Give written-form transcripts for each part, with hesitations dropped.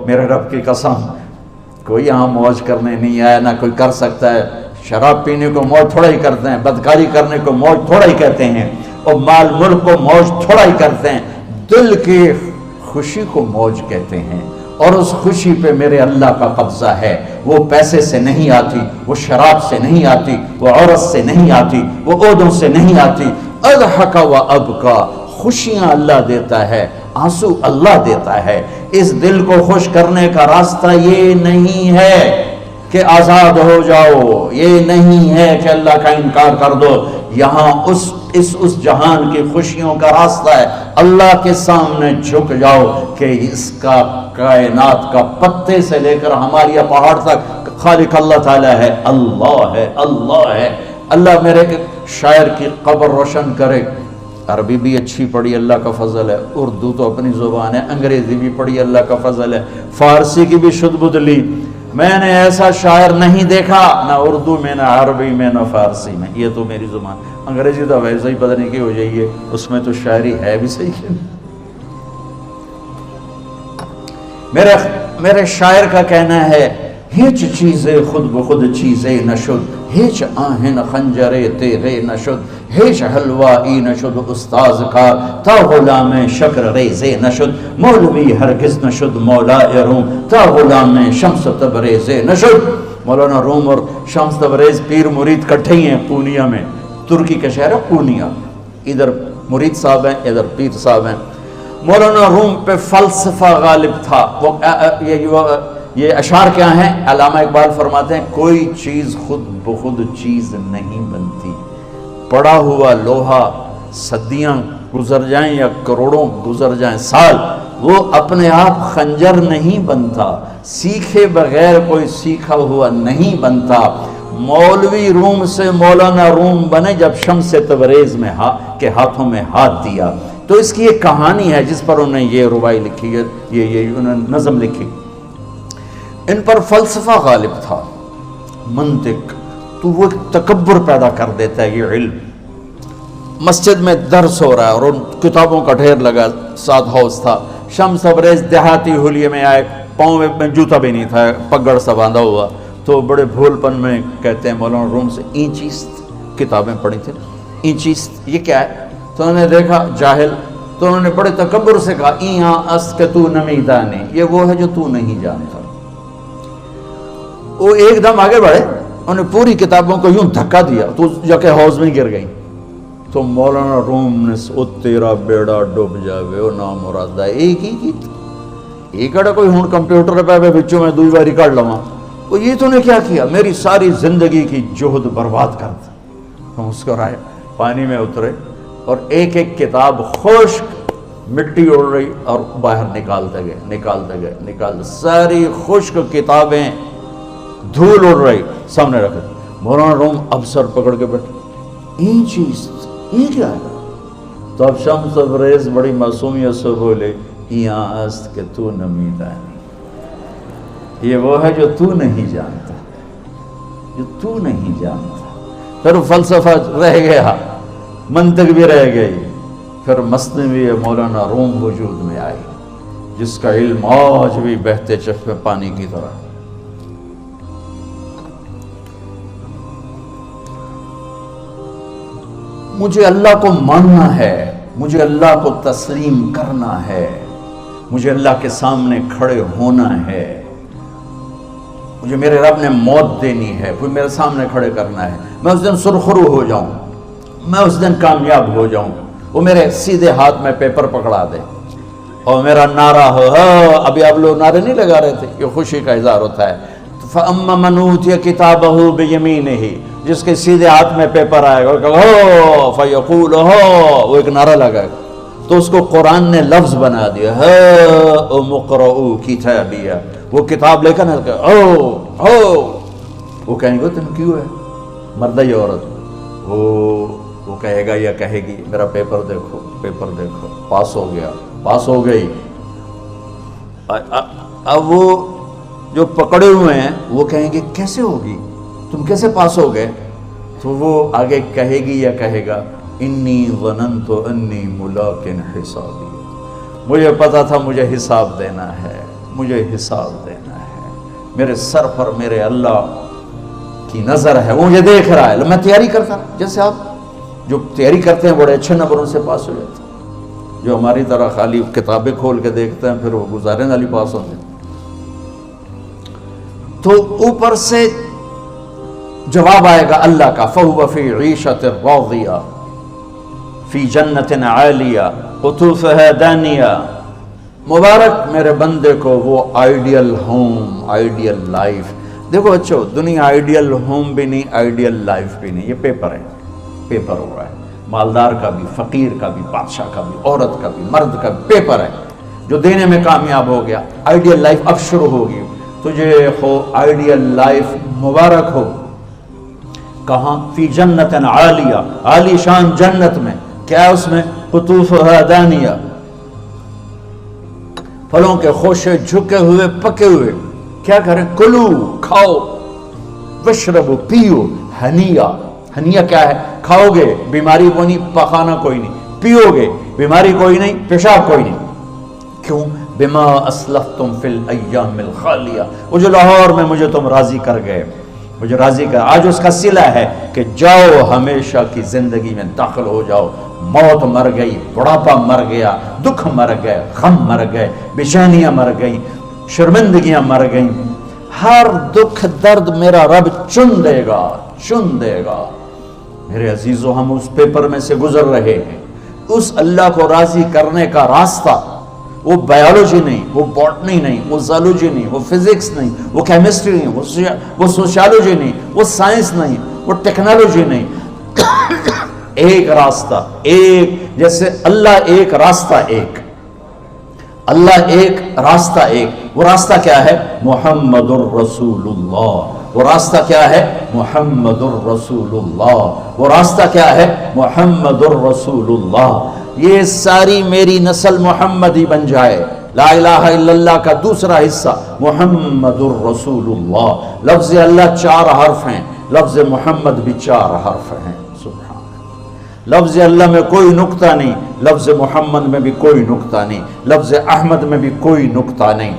میرے رب کی قسم کوئی یہاں موج کرنے نہیں آیا، نہ کوئی کر سکتا ہے۔ شراب پینے کو موج تھوڑا ہی کرتے ہیں، بدکاری کرنے کو موج تھوڑا ہی کہتے ہیں، اور مال ملک کو موج تھوڑا ہی کرتے ہیں، دل کی خوشی کو موج کہتے ہیں۔ اور اس خوشی پہ میرے اللہ کا قبضہ ہے، وہ پیسے سے نہیں آتی، وہ شراب سے نہیں آتی، وہ عورت سے نہیں آتی، وہ عہدوں سے نہیں آتی۔ اضحک و ابکا، خوشیاں اللہ دیتا ہے، آنسو اللہ دیتا ہے۔ اس دل کو خوش کرنے کا راستہ یہ نہیں ہے کہ آزاد ہو جاؤ، یہ نہیں ہے کہ اللہ کا انکار کر دو۔ یہاں اس جہان کی خوشیوں کا راستہ ہے، اللہ کے سامنے جھک جاؤ کہ اس کا کائنات کا پتے سے لے کر ہمارے پہاڑ تک خالق اللہ تعالیٰ ہے، اللہ ہے، اللہ ہے۔ اللہ میرے شاعر کی قبر روشن کرے۔ عربی بھی اچھی پڑھی، اللہ کا فضل ہے، اردو تو اپنی زبان ہے، انگریزی بھی پڑھی، اللہ کا فضل ہے، فارسی کی بھی شد بد لی۔ میں نے ایسا شاعر نہیں دیکھا، نہ اردو میں، نہ عربی میں، نہ فارسی میں، یہ تو میری زبان۔ انگریزی تو ویسے ہی پتہ نہیں کی ہو جائیے، اس میں تو شاعری ہے بھی صحیح ہے۔ میرے شاعر کا کہنا ہے، ہیچ چیزیں خود بخود چیزیں نشد، ہیچ آہن خنجرے تیغے نشد، ہیچ حلوائی نشد استاذ کا، تا غلام شکر ریزے نشد، مولوی ہرگز نشد مولا روم، تا غلام شمس تبریزے نشد۔ مولانا روم اور شمس تبریز پیر مرید کٹھے ہی ہیں پونیا میں، ترکی کا شہر ہے پونیا، ادھر مرید صاحب ہیں، ادھر پیر صاحب ہیں۔ مولانا روم پہ فلسفہ غالب تھا۔ یہ اشعار کیا ہیں؟ علامہ اقبال فرماتے ہیں، کوئی چیز خود بخود چیز نہیں بنتی، پڑا ہوا لوہا صدیاں گزر جائیں یا کروڑوں گزر جائیں سال، وہ اپنے آپ خنجر نہیں بنتا، سیکھے بغیر کوئی سیکھا ہوا نہیں بنتا۔ مولوی روم سے مولانا روم بنے جب شمس تبریز میں کے ہاتھوں میں ہاتھ دیا۔ تو اس کی ایک کہانی ہے جس پر انہوں نے یہ ربائی لکھی ہے، یہ انہوں نے نظم لکھی۔ ان پر فلسفہ غالب تھا، منطق، تو وہ ایک تکبر پیدا کر دیتا ہے یہ علم۔ مسجد میں درس ہو رہا ہے اور ان کتابوں کا ڈھیر لگا، ساتھ ہاؤس تھا۔ شمس تبریز دیہاتی حلیے میں آئے، پاؤں میں جوتا بھی نہیں تھا، پگڑ سا باندھا ہوا، تو بڑے بھول پن میں کہتے ہیں مولانا روم سے، اینچیست کتابیں پڑھی تھیں، اینچیست یہ کیا ہے؟ تو انہوں نے دیکھا جاہل، تو انہوں نے بڑے تکبر سے کہا، ایہاں است کہ تو نمیدانی، یہ وہ ہے جو تو نہیں جانتا۔ وہ ایک دم آگے بڑھے، انہوں نے پوری کتابوں کو یوں دھکا دیا تو جا کے حوض میں گر گئی۔ تو مولانا روم نے او تیرا بیڑا ڈوب جاوے او نام مرادہ ایک ہی کی ایک اڑا کوئی ہون کمپیوٹر پہ بچوں میں دوئی باری کر لواں، وہ یہ تو نے کیا کیا، میری ساری زندگی کی جہد برباد کر دی۔ ہم مسکرائے، پانی میں اترے اور ایک ایک کتاب خشک مٹی اڑ رہی اور باہر نکالتے گئے، ساری خشک کتابیں دھول اڑ رہی سامنے رکھ دی۔ مولانا روم اب سر پکڑ کے بیٹھے، این چیز یہ کیا ہے؟ تو اب شمس تبریز بڑی معصومیت سے بولے، یہاں است کہ تو نمیدانی، یہ وہ ہے جو تو نہیں جانتا، جو تو نہیں جانتا۔ پھر فلسفہ رہ گیا، منطق بھی رہ گئی، پھر مثنوی مولانا روم وجود میں آئی، جس کا علم آج بھی بہتے چشمے پانی کی طرح۔ مجھے اللہ کو ماننا ہے، مجھے اللہ کو تسلیم کرنا ہے، مجھے اللہ کے سامنے کھڑے ہونا ہے، مجھے میرے رب نے موت دینی ہے، پھر میرے سامنے کھڑے کرنا ہے، میں اس دن سرخرو ہو جاؤں، میں اس دن کامیاب ہو جاؤں، وہ میرے سیدھے ہاتھ میں پیپر پکڑا دے اور میرا نعرہ ہو۔ ابھی آپ لوگ نعرے نہیں لگا رہے تھے، یہ خوشی کا اظہار ہوتا ہے۔ فَأَمَّا مَنْ أُوتِيَ كِتَابَهُ بِيَمِينِهِ، جس کے سیدھے ہاتھ میں پیپر آئے گا فَيَقُولُ وہ ایک نعرہ لگائے گا، تو اس کو قرآن نے لفظ بنا دیا، هَاؤْمُ اقْرَءُوا كِتَابِيَهْ، وہ کتاب لے کر وہ کہیں گے تم کیوں ہے، مرد یا عورت، وہ کہے گا یا کہے گی میرا پیپر دیکھو، پیپر دیکھو، پاس ہو گیا، پاس ہو گئی۔ اب وہ جو پکڑے ہوئے ہیں وہ کہیں گے کیسے ہوگی، تم کیسے پاس ہو گئے؟ تو وہ آگے کہے گی یا کہے گا، انی ظننت انی ملاق حسابی، مجھے پتا تھا مجھے حساب دینا ہے، مجھے حساب دینا ہے، میرے سر پر میرے اللہ کی نظر ہے، وہ مجھے دیکھ رہا ہے۔ میں تیاری کرتا، جیسے آپ جو تیاری کرتے ہیں بڑے اچھے نمبروں سے پاس ہو جاتے ہیں، جو ہماری طرح خالی کتابیں کھول کے دیکھتے ہیں پھر وہ گزارے والی پاس ہوتے ہیں۔ تو اوپر سے جواب آئے گا اللہ کا، فَهُوَ فِي عِيشَةٍ رَاضِيَةٍ فِي جَنَّةٍ عَالِيَةٍ قُطُوفُهَا دَانِيَةٌ۔ مبارک میرے بندے کو وہ آئیڈیل ہوم، آئیڈیل لائف۔ دیکھو بچو، دنیا آئیڈیل ہوم بھی نہیں، آئیڈیل لائف بھی نہیں، یہ پیپر ہے، پیپر ہو رہا ہے۔ مالدار کا بھی، فقیر کا بھی، بادشاہ کا بھی، عورت کا بھی، مرد کا بھی پیپر ہے۔ جو دینے میں کامیاب ہو گیا، آئیڈیل لائف اب شروع ہوگی۔ تجھے ہو آئیڈیل لائف مبارک ہو۔ کہاں؟ فی جنت عالیہ، عالی شان جنت میں۔ کیا ہے اس میں؟ قطوفها دانیہ، پھلوں کے خوشے جھکے ہوئے پکے ہوئے۔ کیا کریں؟ کلو، کھاؤ، وشربو، پیو، ہنیا۔ ہنیا کیا ہے؟ کھاؤ گے بیماری کوئی نہیں، پخانا کوئی نہیں، پیو گے بیماری کوئی نہیں، پیشاب کوئی نہیں۔ کیوں؟ بما اسلفتم فی الایام الخالیہ، وہ جو لاہور میں مجھے تم راضی کر گئے، مجھے راضی کر، آج اس کا صلہ ہے کہ جاؤ ہمیشہ کی زندگی میں داخل ہو جاؤ۔ موت مر گئی، بڑھاپا مر گیا، دکھ مر گئے، غم مر گئے، بے چینیاں مر گئیں، شرمندگیاں مر گئیں۔ ہر دکھ درد میرا رب چن دے گا، چن دے گا۔ میرے عزیزو، ہم اس پیپر میں سے گزر رہے ہیں۔ اس اللہ کو راضی کرنے کا راستہ، وہ بایولوجی نہیں، وہ باٹنی نہیں، وہ زالوجی نہیں، وہ فزکس نہیں، وہ کیمسٹری نہیں، وہ سوشیالوجی نہیں، وہ سائنس نہیں، وہ ٹیکنالوجی نہیں۔ ایک راستہ، ایک، جیسے اللہ ایک، راستہ ایک، اللہ ایک، راستہ ایک۔ وہ راستہ کیا ہے؟ محمد الرسول اللہ۔ وہ راستہ کیا ہے؟ محمد الرسول اللہ۔ وہ راستہ کیا ہے؟ محمد الرسول اللہ۔ یہ ساری میری نسل محمدی بن جائے۔ لا الہ الا اللہ کا دوسرا حصہ محمد الرسول اللہ۔ لفظ اللہ 4 حرف ہیں، لفظ محمد بھی 4 حرف ہیں۔ لفظ اللہ میں کوئی نقطہ نہیں، لفظ محمد میں بھی کوئی نقطہ نہیں، لفظ احمد میں بھی کوئی نقطہ نہیں۔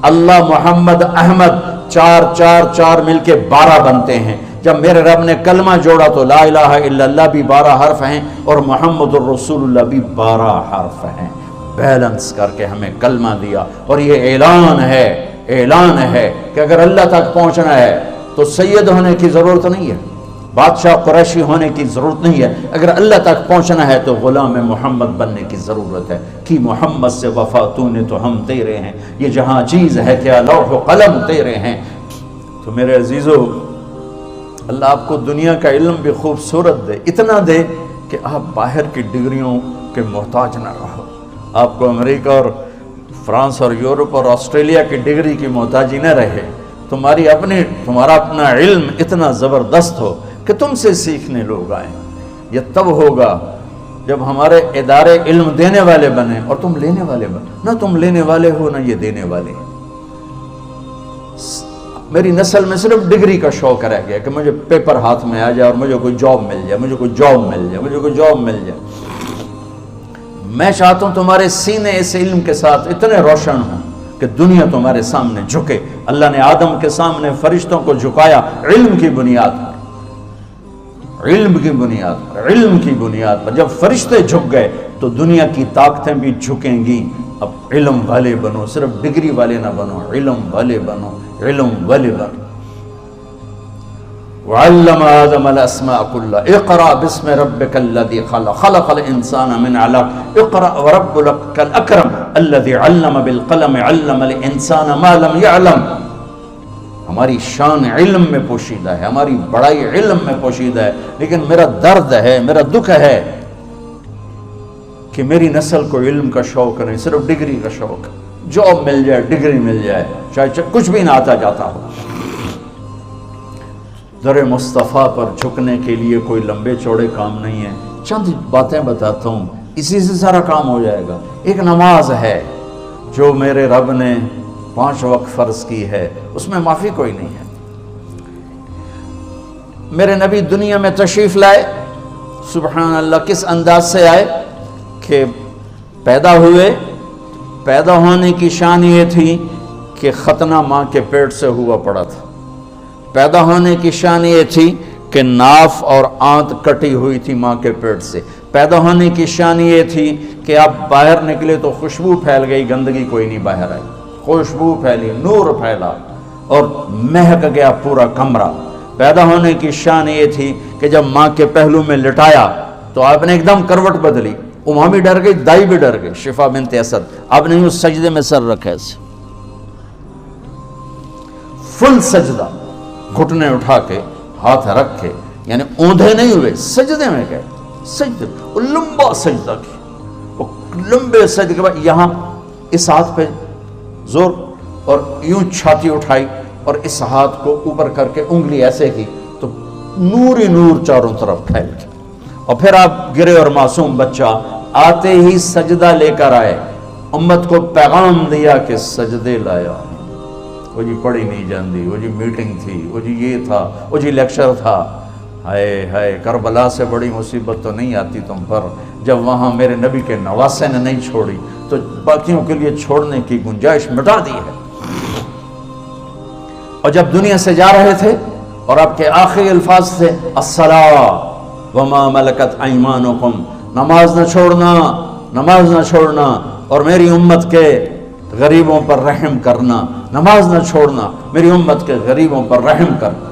اللہ، محمد، احمد، 4 4 4 مل کے 12 بنتے ہیں۔ جب میرے رب نے کلمہ جوڑا تو لا الہ الا اللہ بھی 12 حرف ہیں اور محمد الرسول اللہ بھی 12 حرف ہیں۔ بیلنس کر کے ہمیں کلمہ دیا، اور یہ اعلان ہے، اعلان ہے کہ اگر اللہ تک پہنچنا ہے تو سید ہونے کی ضرورت نہیں ہے، بادشاہ قریشی ہونے کی ضرورت نہیں ہے۔ اگر اللہ تک پہنچنا ہے تو غلام محمد بننے کی ضرورت ہے۔ کہ محمد سے وفا تو نے تو ہم تیرے ہیں، یہ جہاں چیز ہے کیا لوح و قلم تیرے ہیں۔ تو میرے عزیزو، اللہ آپ کو دنیا کا علم بھی خوبصورت دے، اتنا دے کہ آپ باہر کی ڈگریوں کے محتاج نہ رہو، آپ کو امریکہ اور فرانس اور یورپ اور آسٹریلیا کی ڈگری کی محتاجی نہ رہے، تمہارا اپنا علم اتنا زبردست ہو کہ تم سے سیکھنے لوگ آئیں۔ یہ تب ہوگا جب ہمارے ادارے علم دینے والے بنے اور تم لینے والے بنے، نہ تم لینے والے ہو نہ یہ دینے والے۔ میری نسل میں صرف ڈگری کا شوق رہ گیا کہ مجھے پیپر ہاتھ میں آ جائے اور مجھے کوئی جاب مل جائے، مجھے کوئی جاب مل جائے، مجھے کوئی جاب مل جائے۔ میں چاہتا ہوں تمہارے سینے اس علم کے ساتھ اتنے روشن ہوں کہ دنیا تمہارے سامنے جھکے۔ اللہ نے آدم کے سامنے فرشتوں کو جھکایا علم کی بنیاد پر، علم کی بنیاد پر، علم کی بنیاد پر۔ جب فرشتے جھک گئے تو دنیا کی طاقتیں بھی جھکیں گی۔ اب علم والے بنو، صرف ڈگری والے نہ بنو، علم والے بنو، علم والے بنو۔ وعلم آدم الاسماء كلها اقرأ باسم ربك الذي خلق خلق الانسان من علق اقرأ وربك الاكرم الذي علم بالقلم علم الانسان ما لم يعلم۔ ہماری شان علم میں پوشیدہ ہے، ہماری بڑائی علم میں پوشیدہ ہے، لیکن میرا درد ہے، میرا دکھ ہے کہ میری نسل کو علم کا شوق نہیں، صرف ڈگری کا شوق۔ جاب مل جائے، ڈگری مل جائے، چاہے کچھ بھی نہ آتا جاتا ہو۔ در مصطفیٰ پر جھکنے کے لیے کوئی لمبے چوڑے کام نہیں ہے، چند باتیں بتاتا ہوں، اسی سے سارا کام ہو جائے گا۔ ایک نماز ہے جو میرے رب نے 5 وقت فرض کی ہے، اس میں معافی کوئی نہیں ہے۔ میرے نبی دنیا میں تشریف لائے، سبحان اللہ، کس انداز سے آئے کہ پیدا ہوئے، پیدا ہونے کی شان یہ تھی کہ ختنہ ماں کے پیٹ سے ہوا پڑا تھا۔ پیدا ہونے کی شان یہ تھی کہ ناف اور آنت کٹی ہوئی تھی ماں کے پیٹ سے۔ پیدا ہونے کی شان یہ تھی کہ آپ باہر نکلے تو خوشبو پھیل گئی، گندگی کوئی نہیں باہر آئی، خوشبو پھیلی، نور پھیلا اور مہک گیا پورا کمرہ۔ پیدا ہونے کی شان یہ تھی کہ جب ماں کے پہلو میں لٹایا تو آپ نے ایک دم کروٹ بدلی، اماں بھی ڈر گئی، دائی بھی ڈر گئی، شفا بنت اسد۔ آپ نے اس سجدے میں سر رکھا ایسے فل سجدہ، گھٹنے اٹھا کے ہاتھ رکھ کے، یعنی اوندھے نہیں ہوئے، سجدے میں گئے، سجدے وہ لمبا سجدہ کیا، وہ لمبے سجدے کے بعد یہاں اس ہاتھ پہ زور اور یوں چھاتی اٹھائی اور اس ہاتھ کو اوپر کر کے انگلی ایسے کی تو نور ہی نور چاروں طرف پھیل گیا، اور پھر آپ گرے اور معصوم بچہ آتے ہی سجدہ لے کر آئے، امت کو پیغام دیا کہ سجدے لایا۔ وہ جی پڑھی نہیں جاندی، وہ جی میٹنگ تھی، وہ جی یہ تھا، وہ جی لیکچر تھا، ہائے ہائے کربلا سے بڑی مصیبت تو نہیں آتی تم پر جب وہاں میرے نبی کے نواسے نے نہیں چھوڑی تو باقیوں کے لیے چھوڑنے کی گنجائش مٹا دی ہے۔ اور جب دنیا سے جا رہے تھے اور آپ کے آخری الفاظ تھے الصلاۃ وما ملکت ایمانکم، نماز نہ چھوڑنا، نماز نہ چھوڑنا، اور میری امت کے غریبوں پر رحم کرنا، نماز نہ چھوڑنا، میری امت کے غریبوں پر رحم کرنا۔